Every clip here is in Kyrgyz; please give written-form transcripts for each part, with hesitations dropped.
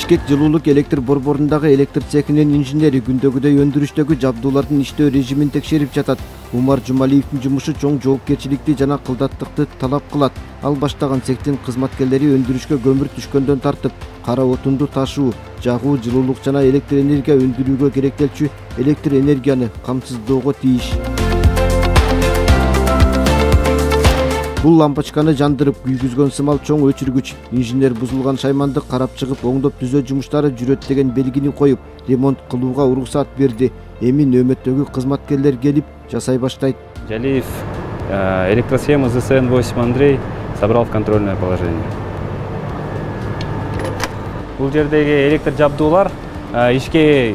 Бишкек жылуулук электр борборундағы электр цехинин инженери күндөгүдөй өндүрүштөгү жабдуулардын иштөө режимин текшерип жатат. Умар Жумалиевдин жумушу чоң жоопкерчиликти жана кылдаттыкты талап кылат. Ал баштаган цехтин кызматкерлери өндүрүшкө көмүр түшкөндөн тартып, кара отунду ташуу, жагуу, жылуулук жана электр энергия өндүрүүгө керектелчү электр энергияны камсыздоого тийиш. Бул лампочканы жандырып күйгүзгөн сымал чоң өчүргүч. Инженер бузулган шайманды карап чыгып, оңдоп түзөө жумуштары жүрөт деген белгини коюп, ремонт кылууга уруксат берди. Эми нөөмөттөгү кызматкерлер келип жасай баштайт. Жалиев электросхема ЗСН-8 Андрей собрал в контрольное положение. Бул жердеги электр жабдуулар ишке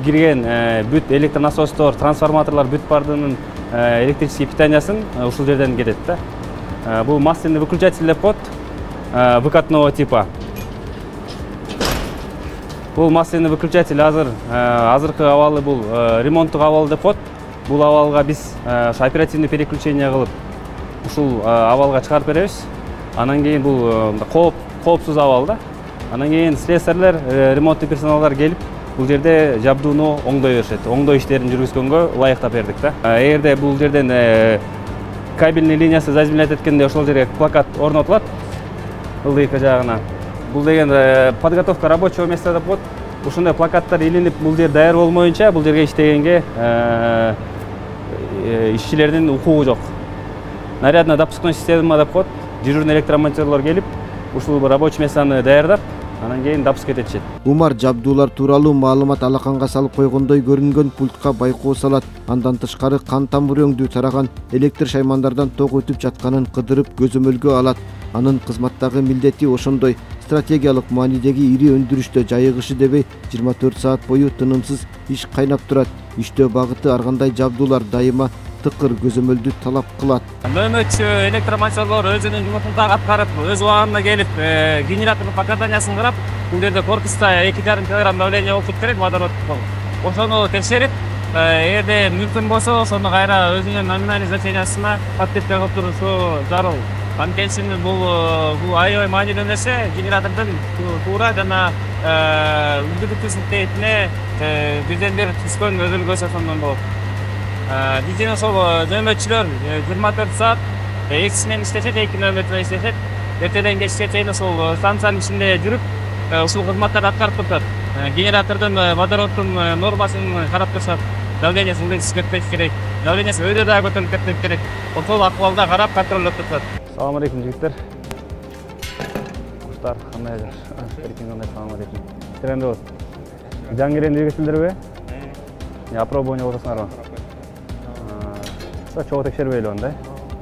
кирген бүт электронасостор, трансформаторлар бүт бардынын электрический питаниясын ушул жерден кетет да. Бул масляный выключатель деп коет, выкатного типа. Бул масляный выключатель азыркы абалы бул ремонттук абал деп коет. Бул абалга биз оперативный переключение кылып ушул абалга чыгарып беребиз. Анан кийин бул коопсуз абал да. Анан кийин слесарьлер, ремонттук персоналдар келип бул жерде жабдууну оңдой беришет. Оңдоо иштерин жүргүзгөнгө ылайыктап бердик да. Эгерде бул жерден кабельный линиясы заземлять эткенде ошол жерге плакат орнотулат ылдыйкы жагына. Бул деген подготовка рабочего места деп коет. Ушундай плакаттар илинип, бул жер даяр болмоюнча бул жерге иштегенге ишчилердин укугу жок. Нарядная допускной система деп коет. Дежурный электромонтерлор келип, ушул рабочий местаны даярдап, анан кийин допуск этишет. Умар жабдуулар тууралуу маалымат алаканга салып койгондой көрүнгөн пультка байкоо салат. Андан тышкары кан тамыр өңдүү тараган электр шаймандардан ток өтүп жатканын кыдырып көзөмөлгө алат. Анын кызматтагы милдети ошондой. Стратегиялык маанидеги ири өндүрүштө жайыгышы дебей 24 саат бою тынымсыз иш кайнап турат. Иштөө багыты ар кандай жабдуулар дайыма тыкыр көзөмөлдү талап кылат. Нөөмөтчү электромонтерлор өзүнүн жумушун так аткарып, өз убагында келип, генератордун показаниясын карап, бул жерде корпуста 2,5 кг давление болуп керек, водород. Ошону текшерип, эгерде мүмкүн болсо, ошону кайра өзүнүн номинальный значениясына подписка кылып турушу зарыл. Анткени бул аябай маанилүү нерсе, генератордун туура жана үндүрүктүү синтетине бизден бир түшкөн өзүлгөсү ошондон болот. Биздин ошол нөөмөтчүлөр 24 саат экисинен иштешет, эки нөөмөтүнөн иштешет. Эртеден кечке чейин ошол станциянын ичинде жүрүп, ушул кызматтарды аткарып турушат. Генератордун водороддун нормасын карап турушат. Давлениеси ылдый кетпеш керек. Давлениеси өйдө да көтөрүлүп кетпеш керек. Ошол акыбалда карап контролдоп турушат. Салам алейкум жигиттер. Куштар, кандай жаш? Салам алейкум. Тренде болсун. Жангирен двигательдерби? Опробование болсуңарбы? Чогуу текшербейли андай.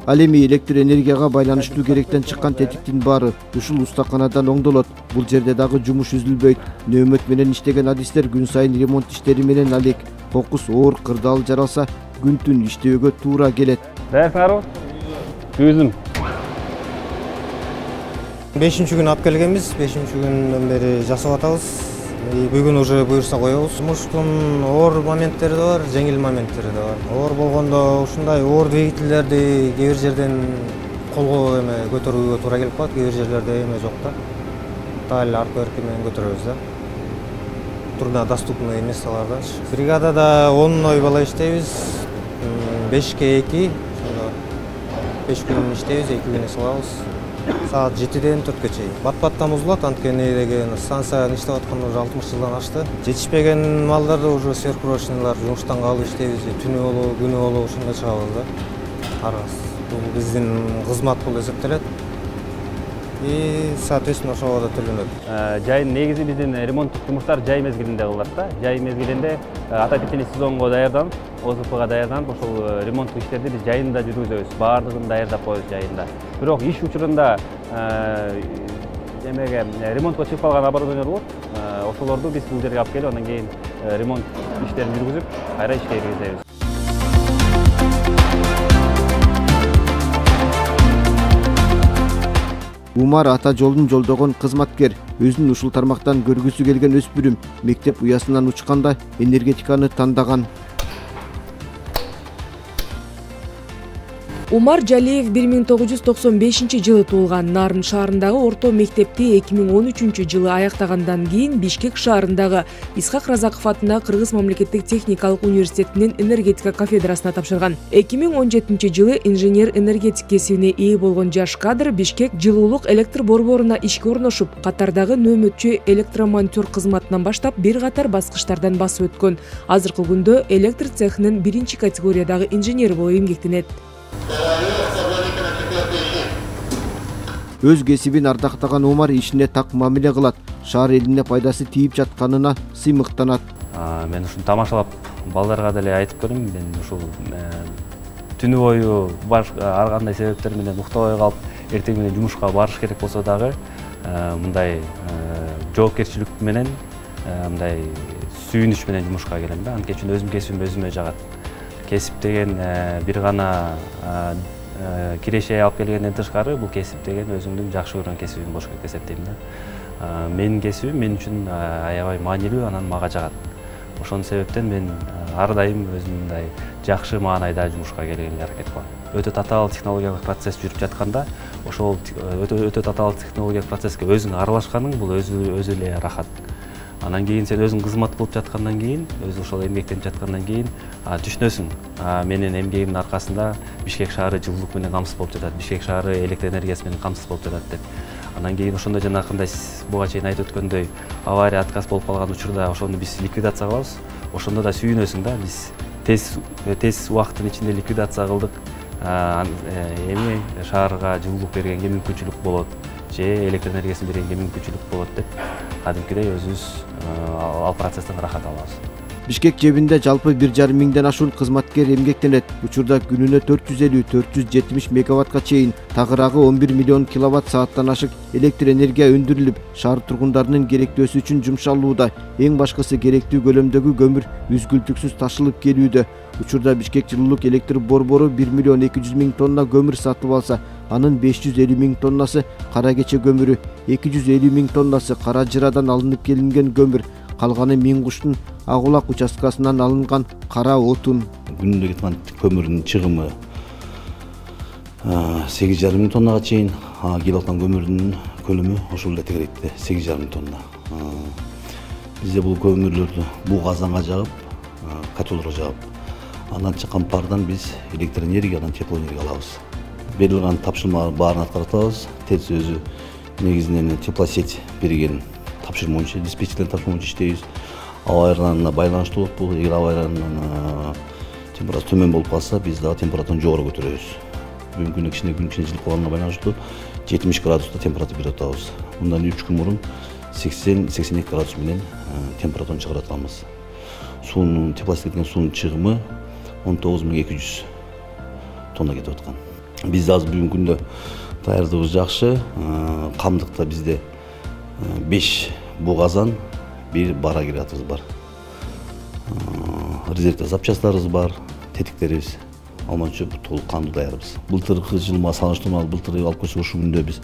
Ал эми электр энергияга байланыштуу керектен чыккан тетиктин баары ушул устаканадан оңдолот. Бул жерде дагы жумуш үзүлбөйт. Нөөмөт менен иштеген адистер күн сайын ремонт иштери менен алек. Кокус оор кырдаал жаралса, күн-түн иштөөгө туура келет. Даярсыңарбы? Түздүм. 5-күн алып келгенбиз, 5-күндөн бери жасап атабыз. Бүгүн уже буюрса коебуз. Жумуштун оор моменттери да бар, жеңил моменттери да бар. Оор болгондо ушундай оор двигательдерди кээ бир жерден колго көтөрүүгө туура келип калат, кээ бир жерлерде жок да. Дал арка өркү менен көтөрөбүз да. Трудно доступный месталарда. Бригадада 10 бала иштейбиз. 5-2, ошондо 5 күн иштейбиз, 2 күн эс алабыз. Саат 7-ден 4-кө чейин. Бат-баттан бузулат, анткени деген станцияны иштеп атканда уже 60 жылдан ашты. Жетишпеген малдарды уже сверхурочныйлар жумуштан калып иштейбиз, түнү болобу, күнү болобу ошондой чыгабыз да. Аргас. Бул биздин кызмат болуп эсептелет. Соответственно, ошого да төлөнөт. Жайын негизи биздин ремонттук жумуштар жай мезгилинде кылынат да. Жай мезгилинде отопительный сезонго даярданып, ОЗПга даярданып, ошол ремонттук иштерди биз жайында жүргүзөбүз. Баардыгын даярдап коебуз жайында. Бирок иш учурунда ремонтко чыгып калган оборудование болот. Ошолорду биз бул жерге алып келип, андан кийин ремонт иштерин жүргүзүп, кайра ишке киргизебиз. Умар ата жолун жолдогон кызматкер. Өзүн ушул тармактан көргүсү келген өспүрүм мектеп уясынан учканда энергетиканы тандаган. Умар Жалиев 1995-жылы туулган. Нарын шаарындагы орто мектепти 2013 жылы аяктагандан кийин Бишкек шаарындагы Исхак Разаков атындагы Кыргыз мамлекеттик техникалык университетинин энергетика кафедрасына тапшырган. 2017 жылы инженер энергетик кесибине ээ болгон жаш кадр Бишкек жылуулук электр борборуна ишке орношуп, катардагы нөөмөтчү электромонтер кызматынан баштап бир катар баскычтардан басып өткөн. Азыркы күндө электр цехинин 1-категориядагы инженери болуп эмгектенет. Өз кесибин ардактаган Умар ишине так мамиле кылат, шаар элине пайдасы тийип жатканына сыймыктанат. Мен ушуну тамашалап балдарга деле айтып көрөм. Мен ушул түнү бою ар кандай себептер менен уктабай калып, эртең менен жумушка барыш керек болсо дагы мындай жоопкерчилик менен, мындай сүйүнүч менен жумушка келем да. Анткени өзүм кесибим өзүмө жагат. Кесип деген бир гана кирешей алып келгенден тышкары, бул кесип деген өзүмдүн жакшы көргөн кесибим болуш керек деп эсептейм да. Менин кесибим мен үчүн аябай маанилүү, анан мага жагат. Ошон себептен мен ар дайым өзүмдай жакшы маанайда жумушка келгенге аракет кылам. Өтө татаал технологиялык процесс жүрүп жатканда, ошол өтө татаал технологиялык процесске өзүң аралашканың бул өзү эле рахат. Анан кийин сен өзүң кызмат кылып жаткандан кийин, өзү ошол эмгектенип жаткандан кийин түшүнөсүң. Менин эмгегимдин аркасында Бишкек шаары жылуулук менен камсыз болуп жатат, Бишкек шаары электр энергиясы менен камсыз болуп жатат деп. Анан кийин ошондо жанагындай буга чейин айтып өткөндөй авария, отказ болуп калган учурда ошону биз ликвидация кылабыз. Ошондо да сүйүнөсүң да, биз тез убакыттын ичинде ликвидация кылдык. Эми шаарга жылуулук бергенге мүмкүнчүлүк болот, же электр энергиясын бергенге мүмкүнчүлүк болот деп кадимкидей өзүбүз ал процесстен рахат алабыз. Бишкек жебинде жалпы 1,5 миңден ашуун кызматкер эмгектенет. Учурда күнүнө 450-470 мегаваттка чейин, тагыраагы 11 миллион киловатт сааттан ашык электр энергия өндүрүлүп, шаар тургундарынын керектөөсү үчүн жумшалууда. Эң башкысы керектүү көлөмдөгү көмүр үзгүлтүксүз ташылып келүүдө. Учурда Бишкек жылуулук электр борбору 1 миллион 200 миң тонна көмүр сатып алса, анын 550 миң тоннасы кара кече көмүрү, 250 миң тоннасы кара жырадан алынып келинген көмүр, калганы Миң Куштун Ак Улак участкасынан алынган кара отун. Күнүнө кеткен көмүрдүн чыгымы 8,5 миң тоннага чейин, келип аткан көмүрдүн көлөмү ошол эле тегеректе 8,5 миң тонна. Бизде бул көмүрлөрдү бул казанга жагып, котелго жагып, андан чыккан пардан биз электр энергиядан тепло энергия алабыз. Берилген тапшырмалардын баарын аткарабыз. ТЭЦ өзү негизинен теплосеть берген тапшырма боюнча, диспетчерлердин тапшырма боюнча иштейбиз. Аба айрыгына байланыштуу болуп бул. Эгер аба айрыгынын температурасы төмөн болуп калса, биз дагы температураны жогору көтөрөбүз. Бүгүнкү күнү кичине жылып калганына байланыштуу 70 градуста температура берип атабыз. Мындан 3 күн мурун 80-82 градус менен температураны чыгарып атканбыз. Суунун теплосеть кеткен суунун чыгымы 19,200 тонна кетип аткан. Биз азыр бүгүнкү күндө даярдыгыбыз жакшы. Камдыкта бизде 5 бу казан, 1 бара агрегатыбыз бар. Резервде запчастарыбыз бар, тетиктерибиз. Алманча толук кандуу даярбыз. Былтыркы жылма салыштырмалуу былтыр алып көрсөк ушул күндө биз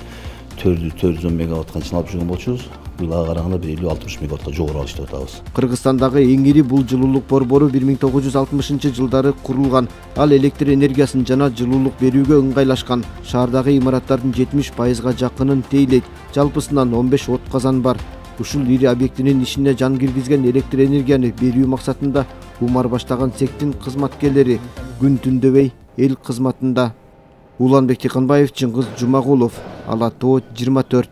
410 мегаваттка чейин алып жүргөн болчубуз. Быйылга караганда 50-60 мегаваттка жогору алып иштеп атабыз. Кыргызстандагы эң ири бул жылуулук борбору 1960-жылдары курулган. Ал электр энергиясын жана жылуулук берүүгө ыңгайлашкан. Шаардагы имараттардын 70%га жакынын тейлейт. Жалпысынан 15 от казан бар. Ушул ири объектинин ишине жан киргизген электр энергияны берүү максатында Умар баштаган цехтин кызматкерлери күн түндөбөй эл кызматында. Уланбек Тикенбаев, Чыңгыз Жумагулов, Ала Тоо 24.